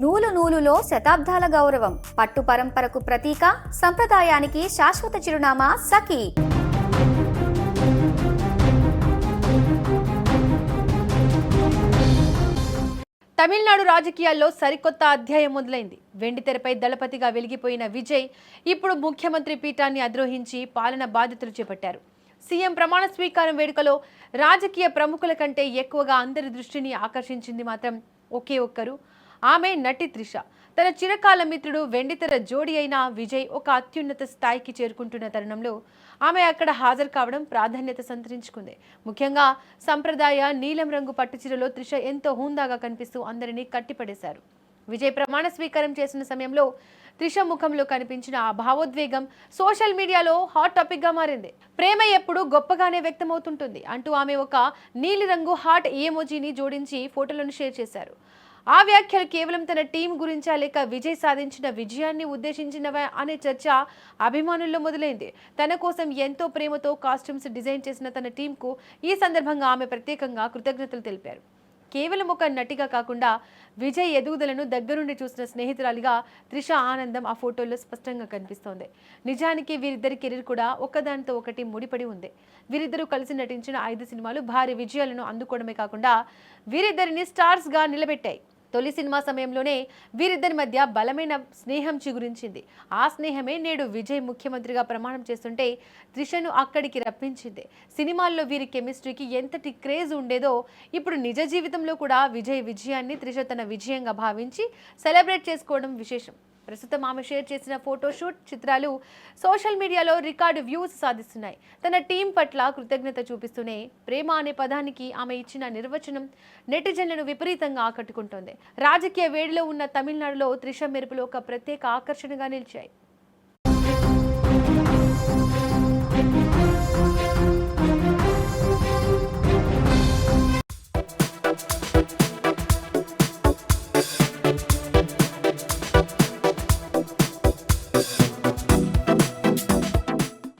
నూలు నూలులో శతాబ్దాల గౌరవం, పట్టు పరంపరకు ప్రతీక, సంప్రదాయానికి శాశ్వత చిరునామా సఖీ. తమిళనాడు రాజకీయాల్లో సరికొత్త అధ్యాయం మొదలైంది. వెండితెరపై దళపతిగా వెలిగిపోయిన విజయ్ ఇప్పుడు ముఖ్యమంత్రి పీఠాన్ని అధిరోహించి పాలన బాధ్యతలు చేపట్టారు. సీఎం ప్రమాణ స్వీకారం వేడుకలో రాజకీయ ప్రముఖుల కంటే ఎక్కువగా అందరి దృష్టిని ఆకర్షించింది మాత్రం ఒకే ఒక్కరు, ఆమె నటి త్రిష. తన చిరకాల మిత్రుడు వెండితెర జోడి అయిన విజయ్ ఒక అత్యున్నత స్థాయికి చేరుకుంటున్న తరుణంలో ఆమె అక్కడ హాజరు కావడం ప్రాధాన్యత సంతరించుకుంది. ముఖ్యంగా సంప్రదాయ నీలం రంగు పట్టుచీరలో త్రిష ఎంతో హుందాగా కనిపిస్తూ అందరినీ కట్టిపడేశారు. విజయ్ ప్రమాణ స్వీకారం చేసిన సమయంలో త్రిష ముఖంలో కనిపించిన ఆ భావోద్వేగం సోషల్ మీడియాలో హాట్ టాపిక్ గా మారింది. ప్రేమ ఎప్పుడు గొప్పగానే వ్యక్తమవుతుంటుంది అంటూ ఆమె ఒక నీలిరంగు హార్ట్ ఎమోజీని జోడించి ఫోటోలను షేర్ చేశారు. ఆ వ్యాఖ్యలు కేవలం తన టీం గురించా లేక విజయ్ సాధించిన విజయాన్ని ఉద్దేశించినవా అనే చర్చ అభిమానుల్లో మొదలైంది. తన కోసం ఎంతో ప్రేమతో కాస్ట్యూమ్స్ డిజైన్ చేసిన తన టీంకు ఈ సందర్భంగా ఆమె ప్రత్యేకంగా కృతజ్ఞతలు తెలిపారు. కేవలం ఒక నటిగా కాకుండా విజయ్ ఎదుగుదలను దగ్గరుండి చూసిన స్నేహితురాలిగా త్రిష ఆనందం ఆ ఫోటోల్లో స్పష్టంగా కనిపిస్తోంది. నిజానికి వీరిద్దరి కెరీర్ కూడా ఒకదానితో ఒకటి ముడిపడి ఉంది. వీరిద్దరూ కలిసి నటించిన 5 సినిమాలు భారీ విజయాలను అందుకోవడమే కాకుండా వీరిద్దరిని స్టార్స్ గా నిలబెట్టాయి. తొలి సినిమా సమయంలోనే వీరిద్దరి మధ్య బలమైన స్నేహం చిగురించింది. ఆ స్నేహమే నేడు విజయ్ ముఖ్యమంత్రిగా ప్రమాణం చేస్తుంటే త్రిషను అక్కడికి రప్పించింది. సినిమాల్లో వీరి కెమిస్ట్రీకి ఎంతటి క్రేజ్ ఉండేదో ఇప్పుడు నిజ జీవితంలో కూడా విజయ్ విజయాన్ని త్రిష తన విజయంగా భావించి సెలబ్రేట్ చేసుకోవడం విశేషం. ప్రస్తుతం ఆమె షేర్ చేసిన ఫోటోషూట్ చిత్రాలు సోషల్ మీడియాలో రికార్డు వ్యూస్ సాధిస్తున్నాయి. తన టీం పట్ల కృతజ్ఞత చూపిస్తూనే ప్రేమ అనే పదానికి ఆమె ఇచ్చిన నిర్వచనం నెటిజన్లను విపరీతంగా ఆకట్టుకుంటోంది. రాజకీయ వేడిలో ఉన్న తమిళనాడులో త్రిష మెరుపులు ఒక ప్రత్యేక ఆకర్షణగా నిలిచాయి.